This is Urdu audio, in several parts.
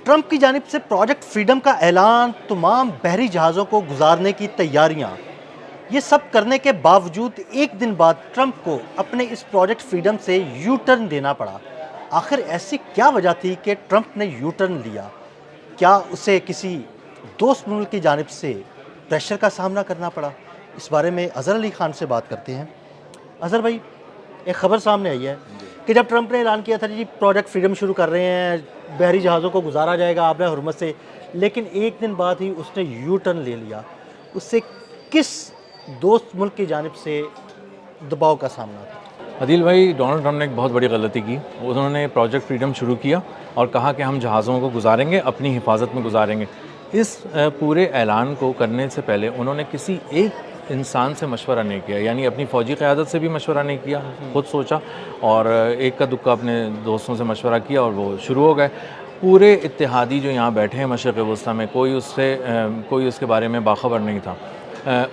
ٹرمپ کی جانب سے پروجیکٹ فریڈم کا اعلان، تمام بحری جہازوں کو گزارنے کی تیاریاں، یہ سب کرنے کے باوجود ایک دن بعد ٹرمپ کو اپنے اس پروجیکٹ فریڈم سے یو ٹرن لینا پڑا۔ آخر ایسی کیا وجہ تھی کہ ٹرمپ نے یو ٹرن لیا؟ کیا اسے کسی دوست ملک کی جانب سے پریشر کا سامنا کرنا پڑا؟ اس بارے میں اظہر علی خان سے بات کرتے ہیں۔ اظہر بھائی، ایک خبر سامنے آئی ہے کہ جب ٹرمپ نے اعلان کیا تھا جی پروجیکٹ فریڈم شروع کر رہے ہیں، بحری جہازوں کو گزارا جائے گا آبِ حرمت سے، لیکن ایک دن بعد ہی اس نے یو ٹرن لے لیا۔ اس سے کس دوست ملک کی جانب سے دباؤ کا سامنا تھا؟ عدیل بھائی، ڈونلڈ ٹرمپ نے ایک بہت بڑی غلطی کی۔ انہوں نے پروجیکٹ فریڈم شروع کیا اور کہا کہ ہم جہازوں کو گزاریں گے، اپنی حفاظت میں گزاریں گے۔ اس پورے اعلان کو کرنے سے پہلے انہوں نے کسی ایک انسان سے مشورہ نہیں کیا، یعنی اپنی فوجی قیادت سے بھی مشورہ نہیں کیا، خود سوچا اور ایک کا دکا اپنے دوستوں سے مشورہ کیا اور وہ شروع ہو گئے۔ پورے اتحادی جو یہاں بیٹھے ہیں مشرق وسطیٰ میں، کوئی اس کے بارے میں باخبر نہیں تھا۔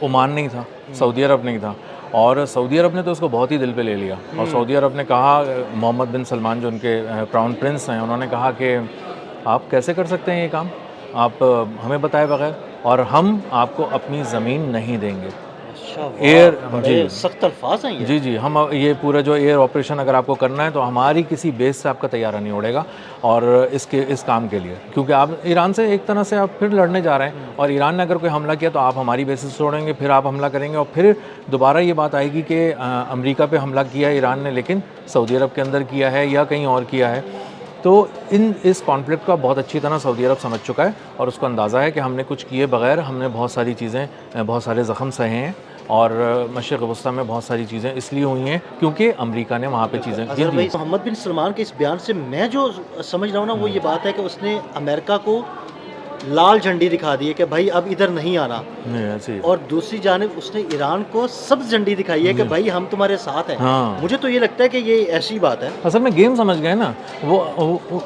عمان نہیں تھا، سعودی عرب نہیں تھا، اور سعودی عرب نے تو اس کو بہت ہی دل پہ لے لیا۔ اور سعودی عرب نے کہا، محمد بن سلمان جو ان کے کراؤن پرنس ہیں، انہوں نے کہا کہ آپ کیسے کر سکتے ہیں یہ کام، آپ ہمیں بتائے بغیر، اور ہم آپ کو اپنی زمین نہیں دیں گے۔ بڑے سخت الفاظ ہیں یہ۔ جی ہم یہ پورا جو ایئر آپریشن اگر آپ کو کرنا ہے تو ہماری کسی بیس سے آپ کا طیارہ نہیں اڑے گا، اور اس کام کے لیے، کیونکہ آپ ایران سے ایک طرح سے آپ پھر لڑنے جا رہے ہیں، اور ایران نے اگر کوئی حملہ کیا تو آپ ہماری بیسز چھوڑیں گے، پھر آپ حملہ کریں گے، اور پھر دوبارہ یہ بات آئے گی کہ امریکہ پہ حملہ کیا ایران نے لیکن سعودی عرب کے اندر کیا ہے یا کہیں اور کیا ہے۔ تو اس کانفلکٹ کا بہت اچھی طرح سعودی عرب سمجھ چکا ہے، اور اس کو اندازہ ہے کہ ہم نے کچھ کیے بغیر ہم نے بہت سارے زخم سہے ہیں، اور مشرق وسطیٰ میں بہت ساری چیزیں اس لیے ہوئی ہیں کیونکہ امریکہ نے وہاں پہ چیزیں کی بھائی، محمد بن سلمان کے اس بیان سے میں جو سمجھ رہا ہوں نا، وہ یہ بات ہے کہ اس نے امریکہ کو لال جھنڈی دکھا دی ہے کہ بھائی اب ادھر نہیں آنا، اور دوسری جانب اس نے ایران کو سبز جھنڈی دکھائی ہے کہ بھائی ہم تمہارے ساتھ ہیں۔ مجھے تو یہ لگتا ہے کہ یہ ایسی بات ہے، اصل میں گیم سمجھ گئے نا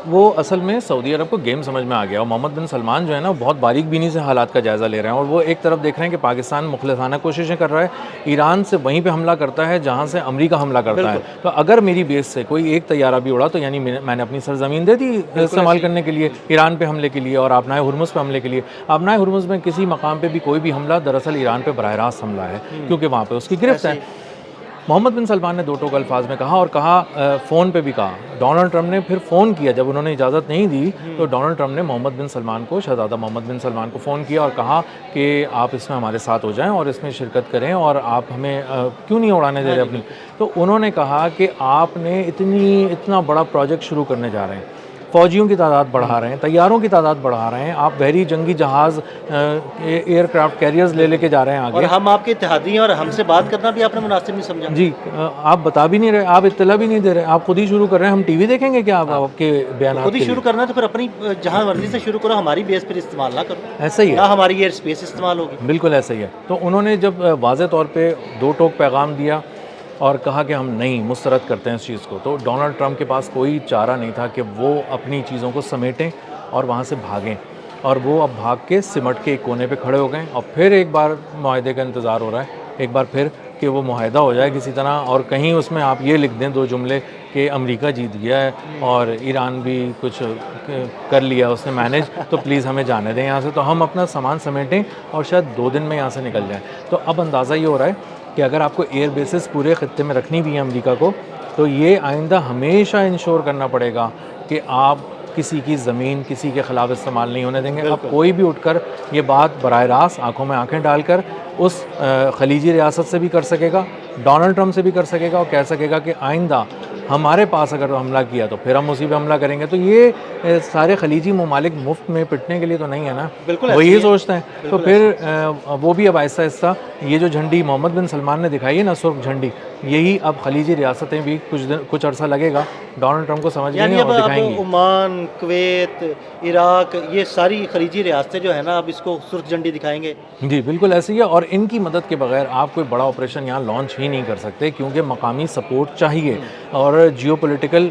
وہ اصل میں سعودی عرب کو گیم سمجھ میں آ گیا، اور محمد بن سلمان جو ہے نا بہت باریک بینی سے حالات کا جائزہ لے رہے ہیں، اور وہ ایک طرف دیکھ رہے ہیں کہ پاکستان مخلصانہ کوششیں کر رہا ہے، ایران سے وہیں پہ حملہ کرتا ہے جہاں سے امریکہ حملہ کرتا ہے، تو اگر میری بیس سے کوئی ایک طیارہ بھی اڑا تو یعنی میں نے اپنی سرزمین دے دی استعمال کرنے کے لیے، ایران پہ حملے کے لیے اور آبنائے ہرمز پہ حملے کے لیے۔ آبنائے ہرمز میں کسی مقام پہ بھی کوئی بھی حملہ دراصل ایران پہ براہ راست حملہ ہے، کیونکہ وہاں پہ اس کی گرفت ہے۔ محمد بن سلمان نے دو ٹوک الفاظ میں کہا، اور کہا فون پہ بھی کہا۔ ڈونلڈ ٹرمپ نے پھر فون کیا، جب انہوں نے اجازت نہیں دی تو ڈونلڈ ٹرمپ نے محمد بن سلمان کو، شہزادہ محمد بن سلمان کو فون کیا اور کہا کہ آپ اس میں ہمارے ساتھ ہو جائیں اور اس میں شرکت کریں، اور آپ ہمیں کیوں نہیں اڑانے دے رہے اپنی۔ تو انہوں نے کہا کہ آپ نے اتنا بڑا پروجیکٹ شروع کرنے جا رہے ہیں، فوجیوں کی تعداد بڑھا رہے ہیں، طیاروں کی تعداد بڑھا رہے ہیں، آپ بحری جنگی جہاز ایئر کرافٹ کیریئرز لے کے جا رہے ہیں آگے، اور ہم آپ کے اتحادی ہیں، اور ہم سے بات کرنا بھی آپ نے مناسب نہیں سمجھا۔ جی آپ بتا بھی نہیں رہے، آپ اطلاع بھی نہیں دے رہے، آپ خود ہی شروع کر رہے ہیں، ہم ٹی وی دیکھیں گے کیا آپ کے بیانات؟ خود ہی شروع کرنا ہے تو پھر اپنی جہاں مرضی سے شروع کرو، ہماری بیس پر استعمال نہ کرو، ایسا ہی ہے، نہ ہماری ایئر اسپیس استعمال ہوگی۔ بالکل ایسا ہی ہے۔ تو انہوں نے جب واضح طور پہ دو ٹوک پیغام دیا اور کہا کہ ہم نہیں مسترد کرتے ہیں اس چیز کو، تو ڈونلڈ ٹرمپ کے پاس کوئی چارہ نہیں تھا کہ وہ اپنی چیزوں کو سمیٹیں اور وہاں سے بھاگیں، اور وہ اب بھاگ کے سمٹ کے ایک کونے پہ کھڑے ہو گئے، اور پھر ایک بار معاہدے کا انتظار ہو رہا ہے، ایک بار پھر کہ وہ معاہدہ ہو جائے کسی طرح، اور کہیں اس میں آپ یہ لکھ دیں دو جملے کہ امریکہ جیت گیا ہے اور ایران بھی کچھ کر لیا اس نے مینیج، تو پلیز ہمیں جانے دیں یہاں سے، تو ہم اپنا سامان سمیٹیں اور شاید 2 دن میں یہاں سے نکل جائیں۔ تو اب اندازہ یہ ہو رہا ہے کہ اگر آپ کو ایئر بیسز پورے خطے میں رکھنی بھی ہیں امریکہ کو، تو یہ آئندہ ہمیشہ انشور کرنا پڑے گا کہ آپ کسی کی زمین کسی کے خلاف استعمال نہیں ہونے دیں گے۔ اب کوئی بھی اٹھ کر یہ بات براہ راست آنکھوں میں آنکھیں ڈال کر اس خلیجی ریاست سے بھی کر سکے گا، ڈونلڈ ٹرمپ سے بھی کر سکے گا، اور کہہ سکے گا کہ آئندہ ہمارے پاس اگر حملہ کیا تو پھر ہم اسی پہ حملہ کریں گے۔ تو یہ سارے خلیجی ممالک مفت میں پٹنے کے لیے تو نہیں ہے نا، وہ یہی سوچتے ہیں۔ تو پھر وہ بھی اب آہستہ آہستہ یہ جو جھنڈی محمد بن سلمان نے دکھائی ہے نا، سرخ جھنڈی، یہی اب خلیجی ریاستیں بھی کچھ عرصہ لگے گا ڈونلڈ ٹرمپ کو سمجھ گئی ہیں اور دکھائیں گی۔ عمان، کویت، عراق، یہ ساری خلیجی ریاستیں جو ہے نا اب اس کو سرخ جھنڈی دکھائیں گے۔ جی بالکل ایسے ہی ہے، اور ان کی مدد کے بغیر آپ کوئی بڑا آپریشن یہاں لانچ ہی نہیں کر سکتے، کیونکہ مقامی سپورٹ چاہیے، اور اور جیو پولیٹیکل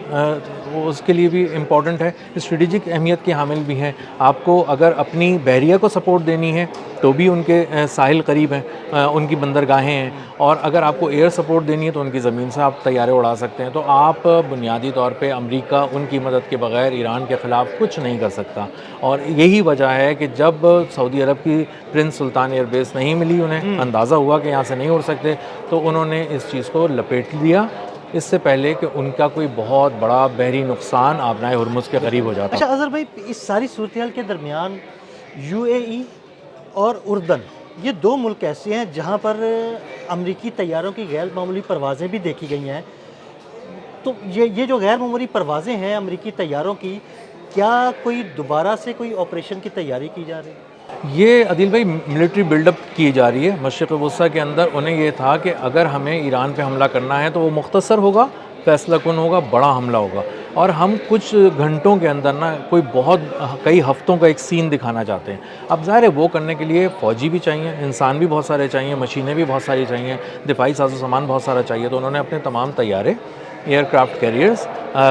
اس کے لیے بھی امپورٹنٹ ہے، اسٹریٹجک اہمیت کے حامل بھی ہیں. آپ کو اگر اپنی بحریہ کو سپورٹ دینی ہے تو بھی ان کے ساحل قریب ہیں، ان کی بندرگاہیں ہیں، اور اگر آپ کو ایئر سپورٹ دینی ہے تو ان کی زمین سے آپ طیارے اڑا سکتے ہیں. تو آپ بنیادی طور پہ امریکہ ان کی مدد کے بغیر ایران کے خلاف کچھ نہیں کر سکتا. اور یہی وجہ ہے کہ جب سعودی عرب کی پرنس سلطان ایئر بیس نہیں ملی، انہیں اندازہ ہوا کہ یہاں سے نہیں اڑ سکتے، تو انہوں نے اس چیز کو لپیٹ لیا اس سے پہلے کہ ان کا کوئی بہت بڑا بحری نقصان آبنائے ہرمز کے قریب ہو جاتا. اچھا اظہر بھائی، اس ساری صورتحال کے درمیان یو اے ای اور اردن، یہ دو ملک ایسے ہیں جہاں پر امریکی طیاروں کی غیر معمولی پروازیں بھی دیکھی گئی ہیں. تو یہ جو غیر معمولی پروازیں ہیں امریکی طیاروں کی، کیا کوئی دوبارہ سے کوئی آپریشن کی تیاری کی جا رہی ہے؟ یہ عدیل بھائی ملٹری بلڈ اپ کی جا رہی ہے. مشرق وسطیٰ کے اندر انہیں یہ تھا کہ اگر ہمیں ایران پہ حملہ کرنا ہے تو وہ مختصر ہوگا، فیصلہ کن ہوگا، بڑا حملہ ہوگا، اور ہم کچھ گھنٹوں کے اندر نا کوئی کئی ہفتوں کا ایک سین دکھانا چاہتے ہیں. اب ظاہر ہے وہ کرنے کے لیے فوجی بھی چاہیے، انسان بھی بہت سارے چاہیے، مشینیں بھی بہت ساری چاہیے، دفاعی ساز و سامان بہت سارا چاہیے. تو انہوں نے اپنے تمام طیارے، ایئر کرافٹ کیریئرز،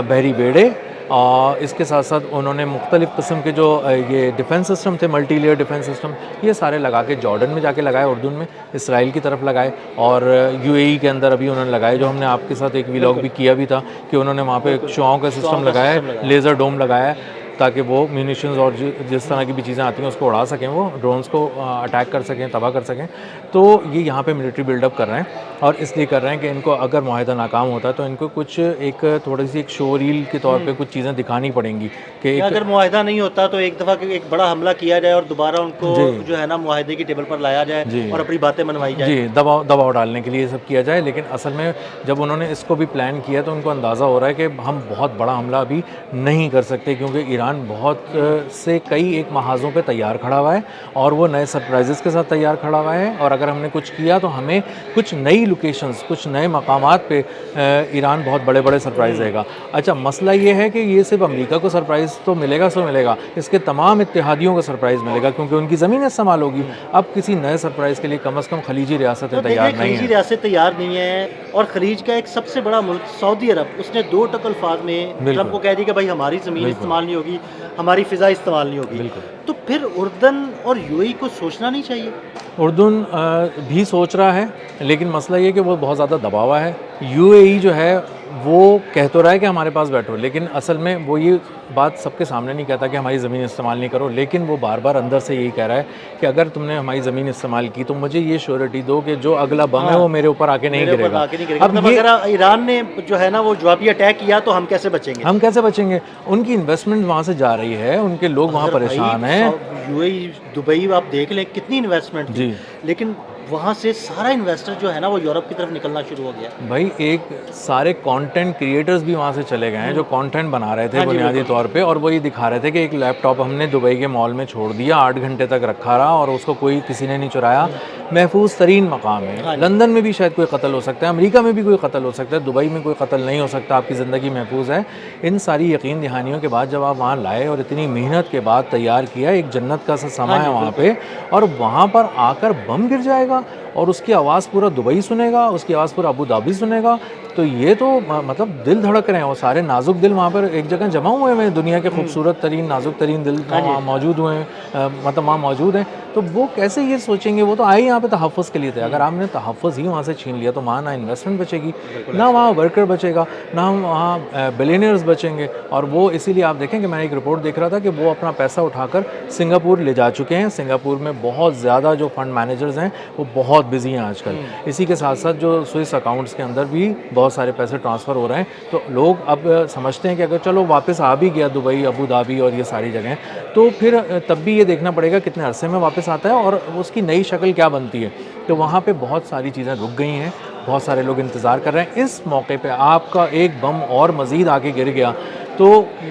بحری بیڑے، اور اس کے ساتھ ساتھ انہوں نے مختلف قسم کے جو یہ ڈیفنس سسٹم تھے، ملٹی لیئر ڈیفنس سسٹم، یہ سارے لگا کے جارڈن میں جا کے لگائے، اردن میں، اسرائیل کی طرف لگائے، اور یو اے ای کے اندر ابھی انہوں نے لگائے، جو ہم نے آپ کے ساتھ ایک ویلاگ بھی کیا بھی تھا کہ انہوں نے وہاں پہ شعاؤں کا سسٹم لگایا ہے، لیزر ڈوم لگایا ہے، تاکہ وہ میونیشنز اور جس طرح کی بھی چیزیں آتی ہیں اس کو اڑا سکیں، وہ ڈرونز کو اٹیک کر سکیں، تباہ کر سکیں. تو یہ یہاں پہ ملٹری بلڈ اپ کر رہے ہیں، اور اس لیے کر رہے ہیں کہ ان کو اگر معاہدہ ناکام ہوتا ہے تو ان کو کچھ ایک تھوڑی سی ایک شو ریل کے طور پہ کچھ چیزیں دکھانی پڑیں گی کہ اگر معاہدہ نہیں ہوتا تو ایک دفعہ ایک بڑا حملہ کیا جائے اور دوبارہ ان کو جو ہے نا معاہدے کی ٹیبل پر لایا جائے اور اپنی باتیں منوائی جائے. جی، دباؤ ڈالنے کے لیے یہ سب کیا جائے. لیکن اصل میں جب انہوں نے اس کو بھی پلان کیا تو ان کو اندازہ ہو رہا ہے کہ ہم بہت بڑا حملہ ابھی نہیں کر سکتے، کیونکہ ایران بہت سے کئی ایک محاذوں پہ تیار کھڑا ہوا ہے، اور وہ نئے سرپرائزز کے ساتھ تیار کھڑا ہوا ہے. اور اگر ہم نے کچھ کیا تو ہمیں کچھ نئی لوکیشنز، کچھ نئے مقامات پہ ایران بہت بڑے بڑے سرپرائز دے گا. اچھا مسئلہ یہ ہے کہ یہ صرف امریکہ کو سرپرائز تو ملے گا، اس کے تمام اتحادیوں کو سرپرائز ملے گا، کیونکہ ان کی زمین استعمال ہوگی. اب کسی نئے سرپرائز کے لیے کم از کم خلیجی ریاستیں تیار نہیں ہیں. خلیجی ریاست تیار نہیں ہے، اور خلیج کا ایک سب سے بڑا ملک سعودی عرب، اس نے دو ٹک الفاظ میں ٹرمپ کو کہہ دیا کہ بھائی ہماری زمین استعمال نہیں ہوگی، ہماری فضا استعمال نہیں ہوگی. تو پھر اردن اور یو اے ای کو سوچنا نہیں چاہیے؟ اردن بھی سوچ رہا ہے، لیکن مسئلہ یہ کہ وہ بہت زیادہ دباوا ہے. یو اے ای جو ہے وہ کہہ تو رہا ہے کہ ہمارے پاس بیٹھو، لیکن اصل میں وہ یہ بات سب کے سامنے نہیں کہتا کہ ہماری زمین استعمال نہیں کرو، لیکن وہ بار بار اندر سے یہی کہہ رہا ہے کہ اگر تم نے ہماری زمین استعمال کی تو مجھے یہ شیورٹی دو کہ جو اگلا بم ہے وہ میرے اوپر آ کے نہیں گرے گا. اب اگر ایران نے جو ہے نا وہ جوابی اٹیک کیا تو ہم کیسے بچیں گے؟ ان کی انویسٹمنٹ وہاں سے جا رہی ہے، ان کے لوگ وہاں پریشان ہیں. یو اے ای، دبئی آپ دیکھ لیں کتنی انویسٹمنٹ تھی، لیکن وہاں سے سارا انویسٹر جو ہے نا وہ یورپ کی طرف نکلنا شروع ہو گیا. بھائی ایک سارے کانٹینٹ کریٹرز بھی وہاں سے چلے گئے ہیں جو کانٹینٹ بنا رہے تھے بنیادی طور پہ، اور وہ یہ دکھا رہے تھے کہ ایک لیپ ٹاپ ہم نے دبئی کے مال میں چھوڑ دیا، 8 گھنٹے تک رکھا رہا اور اس کو کسی نے نہیں چرایا. محفوظ ترین مقام ہے. لندن میں بھی شاید کوئی قتل ہو سکتا ہے، امریکہ میں بھی کوئی قتل ہو سکتا ہے، دبئی میں کوئی قتل نہیں ہو سکتا، آپ کی زندگی محفوظ ہے. ان ساری یقین دہانیوں کے بعد جب آپ وہاں لائے اور اتنی محنت کے بعد تیار کیا، ایک جنت کا سا سما ہے وہاں پہ، اور وہاں پر آ کر بم گر جائے گا اور اس کی آواز پورا دبئی سنے گا، اس کی آواز پورا ابو دھابی سنے گا. تو یہ تو مطلب دل دھڑک رہے ہیں، وہ سارے نازک دل وہاں پر ایک جگہ جمع ہوئے ہیں، دنیا کے خوبصورت ترین نازک ترین دل وہاں موجود ہوئے ہیں، مطلب وہاں موجود ہیں. تو وہ کیسے یہ سوچیں گے؟ وہ تو آئے یہاں پہ تحفظ کے لیے تھے. اگر آپ نے تحفظ ہی وہاں سے چھین لیا تو وہاں نہ انویسٹمنٹ بچے گی، نہ وہاں ورکر بچے گا، نہ وہاں بلینئرز بچیں گے. اور وہ اسی لیے آپ دیکھیں کہ میں ایک رپورٹ دیکھ رہا تھا کہ وہ اپنا پیسہ اٹھا کر سنگاپور لے جا چکے ہیں. سنگاپور میں بہت زیادہ جو فنڈ مینیجرز ہیں وہ بہت بزی ہیں آج کل. اسی کے ساتھ ساتھ جو سوئس اکاؤنٹس کے اندر بھی بہت سارے پیسے ٹرانسفر ہو رہے ہیں. تو لوگ اب سمجھتے ہیں کہ اگر چلو واپس آ بھی گیا دبئی، ابو دھابی اور یہ ساری جگہیں، تو پھر تب بھی یہ دیکھنا پڑے گا کتنے عرصے میں واپس آتا ہے اور اس کی نئی شکل کیا بنتی ہے. تو وہاں پہ بہت ساری چیزیں رک گئی ہیں، بہت سارے لوگ انتظار کر رہے ہیں. اس موقع پہ آپ کا ایک بم اور مزید آ کے گر گیا تو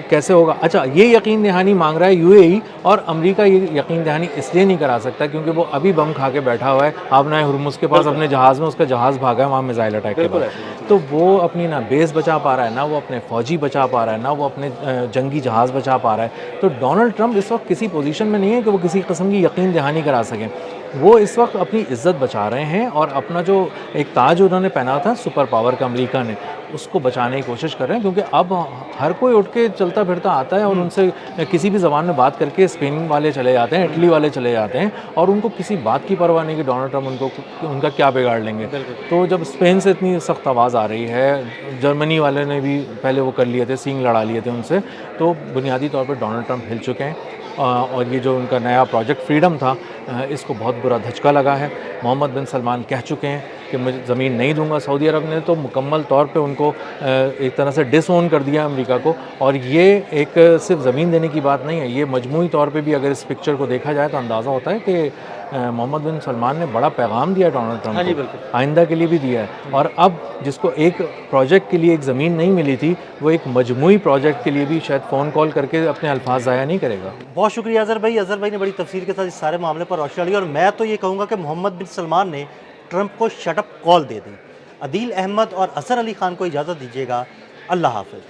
کیسے ہوگا؟ اچھا یہ یقین دہانی مانگ رہا ہے یو اے ای، اور امریکہ یہ یقین دہانی اس لیے نہیں کرا سکتا کیونکہ وہ ابھی بم کھا کے بیٹھا ہوا ہے آبنائے ہرمز کے پاس اپنے جہاز میں، اس کا جہاز بھاگا ہے وہاں میزائل اٹیک کے بعد. تو وہ اپنی نہ بیس بچا پا رہا ہے، نہ وہ اپنے فوجی بچا پا رہا ہے، نہ وہ اپنے جنگی جہاز بچا پا رہا ہے. تو ڈونلڈ ٹرمپ اس وقت کسی پوزیشن میں نہیں ہے کہ وہ کسی قسم کی یقین دہانی کرا سکیں. وہ اس وقت اپنی عزت بچا رہے ہیں، اور اپنا جو ایک تاج انہوں نے پہنا تھا سپر پاور کا امریکہ نے، اس کو بچانے کی کوشش کر رہے ہیں، کیونکہ اب ہر کوئی اٹھ کے چلتا پھرتا آتا ہے اور ان سے کسی بھی زبان میں بات کر کے اسپین والے چلے جاتے ہیں، اٹلی والے چلے جاتے ہیں، اور ان کو کسی بات کی پرواہ نہیں کہ ڈونلڈ ٹرمپ ان کا کیا بگاڑ لیں گے. تو جب اسپین سے اتنی سخت آواز آ رہی ہے، جرمنی والے نے بھی پہلے وہ کر لیے تھے، سینگ لڑا لیے تھے ان سے، تو بنیادی طور پہ ڈونلڈ ٹرمپ ہل چکے ہیں. اور یہ جو ان کا نیا پروجیکٹ فریڈم تھا، اس کو بہت برا دھچکا لگا ہے. محمد بن سلمان کہہ چکے ہیں کہ میں زمین نہیں دوں گا. سعودی عرب نے تو مکمل طور پہ ان کو ایک طرح سے ڈس اون کر دیا امریکہ کو. اور یہ ایک صرف زمین دینے کی بات نہیں ہے، یہ مجموعی طور پہ بھی اگر اس پکچر کو دیکھا جائے تو اندازہ ہوتا ہے کہ محمد بن سلمان نے بڑا پیغام دیا ڈونلڈ ٹرمپ کو، آئندہ کے لیے بھی دیا ہے. اور اب جس کو ایک پروجیکٹ کے لیے ایک زمین نہیں ملی تھی، وہ ایک مجموعی پروجیکٹ کے لیے بھی شاید فون کال کر کے اپنے الفاظ ضائع نہیں کرے گا. بہت شکریہ اظہر بھائی. اظہر بھائی نے بڑی تفصیل کے ساتھ اس سارے معاملے پر روشنی ڈالی، اور میں تو یہ کہوں گا کہ محمد بن سلمان نے ٹرمپ کو شٹ اپ کال دے دی. عدیل احمد اور اظہر علی خان کو اجازت دیجیے گا. اللہ حافظ.